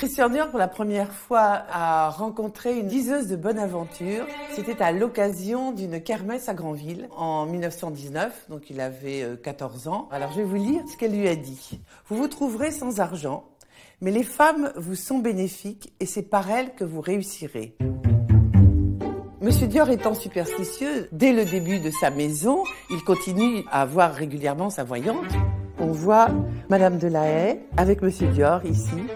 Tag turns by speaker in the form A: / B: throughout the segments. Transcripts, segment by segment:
A: Christian Dior, pour la première fois, a rencontré une diseuse de bonne aventure. C'était à l'occasion d'une kermesse à Granville en 1919, donc il avait 14 ans. Alors je vais vous lire ce qu'elle lui a dit. « Vous vous trouverez sans argent, mais les femmes vous sont bénéfiques et c'est par elles que vous réussirez. » Monsieur Dior étant superstitieux, dès le début de sa maison, il continue à voir régulièrement sa voyante. On voit Madame de la Haye avec Monsieur Dior ici.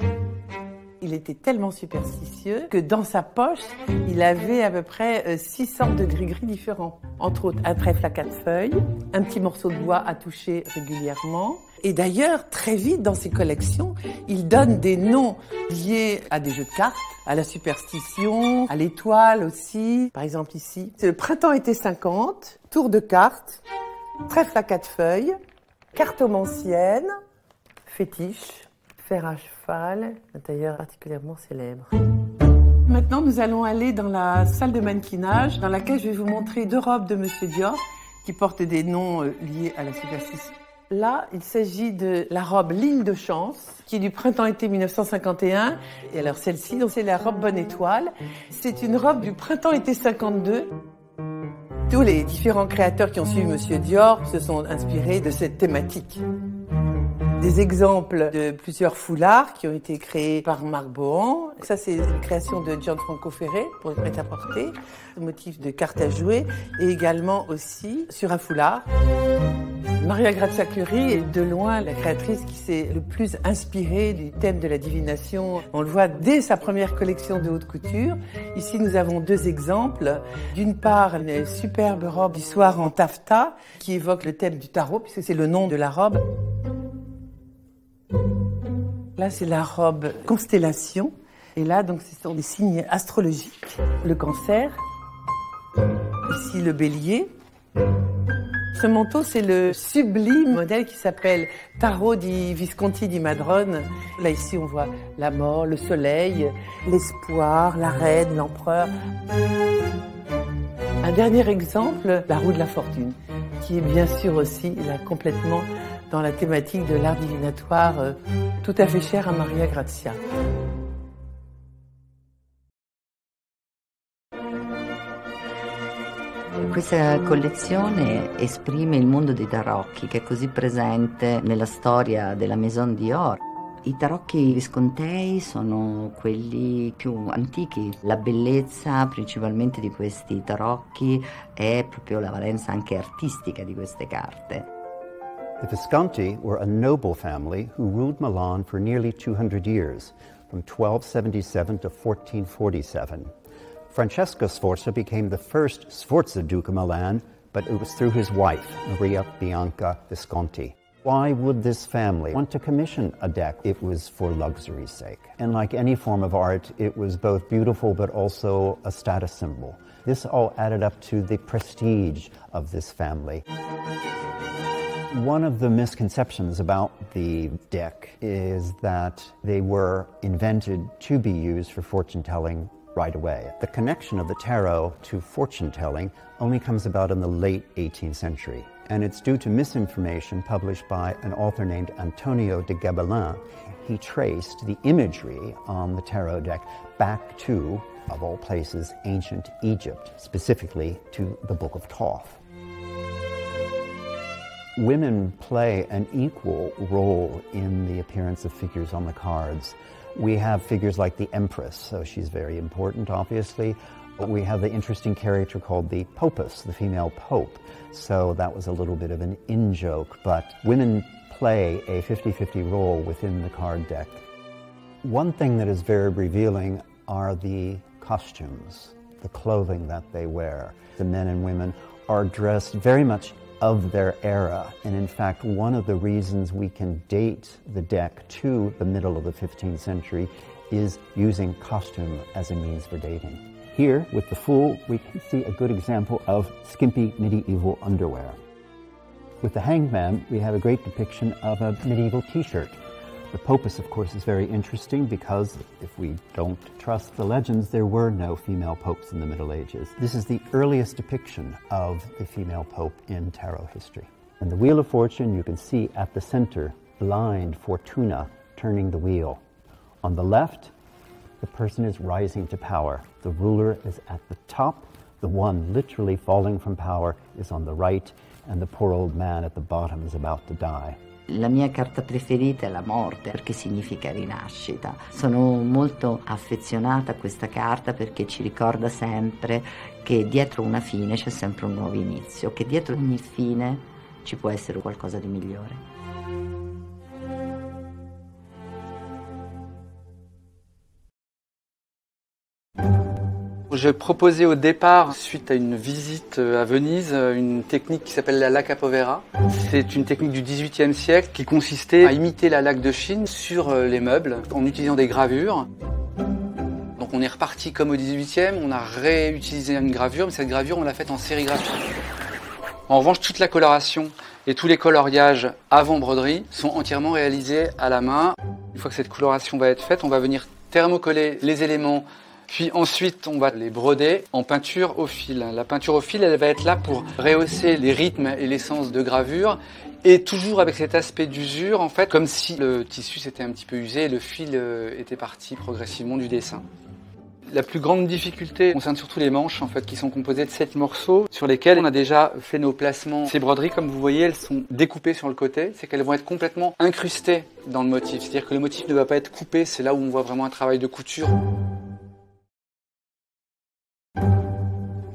A: Il était tellement superstitieux que dans sa poche, il avait à peu près 6 sortes de gris-gris différents. Entre autres, un trèfle à 4 feuilles, un petit morceau de bois à toucher régulièrement. Et d'ailleurs, très vite dans ses collections, il donne des noms liés à des jeux de cartes, à la superstition, à l'étoile aussi. Par exemple ici, c'est le printemps-été 50, tour de cartes, trèfle à 4 feuilles, cartomancienne, fétiche, fer à cheval, un tailleur particulièrement célèbre. Maintenant, nous allons aller dans la salle de mannequinage, dans laquelle je vais vous montrer 2 robes de Monsieur Dior qui portent des noms liés à la superstition. Là, il s'agit de la robe Ligne de Chance, qui est du printemps-été 1951. Et alors celle-ci, donc c'est la robe Bonne Étoile. C'est une robe du printemps-été 52. Tous les différents créateurs qui ont suivi Monsieur Dior se sont inspirés de cette thématique. Des exemples de plusieurs foulards qui ont été créés par Marc Bohan. Ça, c'est une création de Gianfranco Ferré pour le prêt-à-porter, le motif de carte à jouer, et également aussi sur un foulard. Maria Grazia Chiuri est de loin la créatrice qui s'est le plus inspirée du thème de la divination. On le voit dès sa première collection de haute couture. Ici, nous avons 2 exemples. D'une part, une superbe robe du soir en taffetas qui évoque le thème du tarot, puisque c'est le nom de la robe. Là, c'est la robe Constellation. Et là, donc, ce sont des signes astrologiques. Le Cancer. Ici, le Bélier. Ce manteau, c'est le sublime modèle qui s'appelle Tarot di Visconti di Madrone. Là, ici, on voit la mort, le soleil, l'espoir, la reine, l'empereur. Un dernier exemple, la roue de la fortune, qui est bien sûr aussi là, complètement dans la thématique de l'art divinatoire, tout à fait cher à Maria Grazia.
B: Questa collezione esprime il mondo dei tarocchi, che è così presente nella storia della Maison Dior. I tarocchi viscontei sono quelli più antichi. La bellezza principalmente di questi tarocchi è proprio la valenza anche artistica di queste carte.
C: The Visconti were a noble family who ruled Milan for nearly 200 years, from 1277 to 1447. Francesco Sforza became the first Sforza Duke of Milan, but it was through his wife, Maria Bianca Visconti. Why would this family want to commission a deck? It was for luxury's sake. And like any form of art, it was both beautiful but also a status symbol. This all added up to the prestige of this family. One of the misconceptions about the deck is that they were invented to be used for fortune-telling right away. The connection of the tarot to fortune-telling only comes about in the late 18th century, and it's due to misinformation published by an author named Antonio de Gabelin. He traced the imagery on the tarot deck back to, of all places, ancient Egypt, specifically to the Book of Thoth. Women play an equal role in the appearance of figures on the cards. We have figures like the Empress, so she's very important, obviously. We have the interesting character called the Popus, the female Pope. So that was a little bit of an in-joke, but women play a 50-50 role within the card deck. One thing that is very revealing are the costumes, the clothing that they wear. The men and women are dressed very much of their era, and in fact one of the reasons we can date the deck to the middle of the 15th century is using costume as a means for dating. Here, with the Fool, we can see a good example of skimpy medieval underwear. With the Hangman, we have a great depiction of a medieval t-shirt. The Popus, of course, is very interesting because if we don't trust the legends, there were no female popes in the Middle Ages. This is the earliest depiction of the female pope in tarot history. In the Wheel of Fortune, you can see at the center, blind Fortuna turning the wheel. On the left, the person is rising to power. The ruler is at the top. The one literally falling from power is on the right, and the poor old man at the bottom is about to die.
B: La mia carta preferita è la morte, perché significa rinascita. Sono molto affezionata a questa carta perché ci ricorda sempre che dietro una fine c'è sempre un nuovo inizio, che dietro ogni fine ci può essere qualcosa di migliore.
D: J'ai proposé au départ, suite à une visite à Venise, une technique qui s'appelle la laque a povera. C'est une technique du XVIIIe siècle qui consistait à imiter la laque de Chine sur les meubles en utilisant des gravures. Donc on est reparti comme au XVIIIe, on a réutilisé une gravure, mais cette gravure on l'a faite en sérigraphie. En revanche, toute la coloration et tous les coloriages avant broderie sont entièrement réalisés à la main. Une fois que cette coloration va être faite, on va venir thermocoller les éléments. Puis ensuite, on va les broder en peinture au fil. La peinture au fil, elle va être là pour rehausser les rythmes et l'essence de gravure. Et toujours avec cet aspect d'usure, en fait, comme si le tissu s'était un petit peu usé et le fil était parti progressivement du dessin. La plus grande difficulté concerne surtout les manches, en fait, qui sont composées de 7 morceaux sur lesquels on a déjà fait nos placements. Ces broderies, comme vous voyez, elles sont découpées sur le côté. C'est qu'elles vont être complètement incrustées dans le motif. C'est-à-dire que le motif ne va pas être coupé. C'est là où on voit vraiment un travail de couture.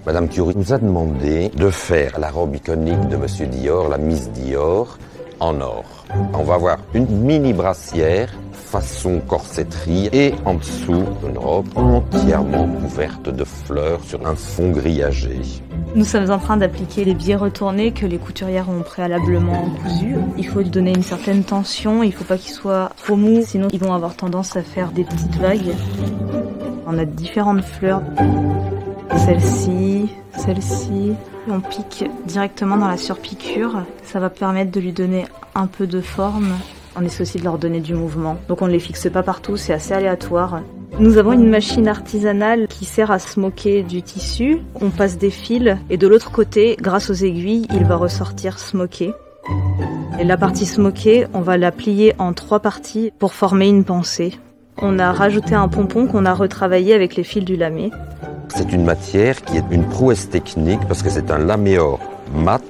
E: Madame Curie nous a demandé de faire la robe iconique de Monsieur Dior, la Miss Dior, en or. On va avoir une mini brassière façon corsetterie et en dessous une robe entièrement couverte de fleurs sur un fond grillagé.
F: Nous sommes en train d'appliquer les biais retournés que les couturières ont préalablement cousus. Il faut donner une certaine tension, il ne faut pas qu'ils soient trop mous, sinon ils vont avoir tendance à faire des petites vagues. On a différentes fleurs. Celle-ci, on pique directement dans la surpiqûre. Ça va permettre de lui donner un peu de forme. On essaie aussi de leur donner du mouvement. Donc on ne les fixe pas partout, c'est assez aléatoire. Nous avons une machine artisanale qui sert à smoker du tissu. On passe des fils et de l'autre côté, grâce aux aiguilles, il va ressortir smoké. Et la partie smokée, on va la plier en 3 parties pour former une pensée. On a rajouté un pompon qu'on a retravaillé avec les fils du lamé.
E: C'est une matière qui est une prouesse technique parce que c'est un laméor mat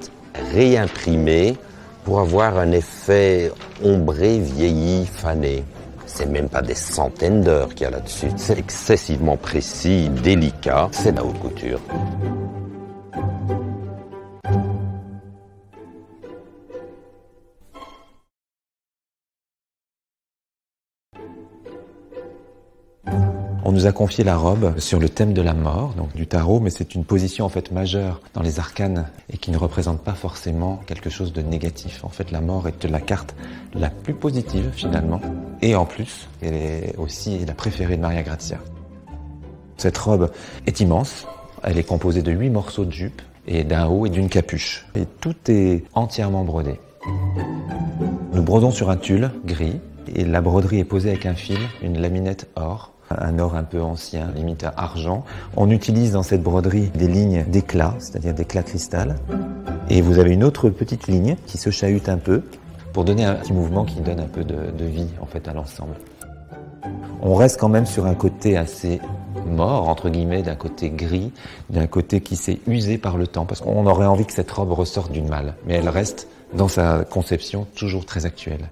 E: réimprimé pour avoir un effet ombré, vieilli, fané. C'est même pas des centaines d'heures qu'il y a là-dessus. C'est excessivement précis, délicat. C'est de la haute couture.
G: On nous a confié la robe sur le thème de la mort, donc du tarot, mais c'est une position en fait majeure dans les arcanes et qui ne représente pas forcément quelque chose de négatif. En fait, la mort est la carte la plus positive finalement, et en plus, elle est aussi la préférée de Maria Grazia. Cette robe est immense, elle est composée de 8 morceaux de jupe et d'un haut et d'une capuche, et tout est entièrement brodé. Nous brodons sur un tulle gris et la broderie est posée avec un fil, une laminette or. Un or un peu ancien, limite à argent. On utilise dans cette broderie des lignes d'éclat, c'est-à-dire d'éclat cristal. Et vous avez une autre petite ligne qui se chahute un peu pour donner un petit mouvement qui donne un peu de vie en fait à l'ensemble. On reste quand même sur un côté assez mort, entre guillemets, d'un côté gris, d'un côté qui s'est usé par le temps, parce qu'on aurait envie que cette robe ressorte d'une malle. Mais elle reste, dans sa conception, toujours très actuelle.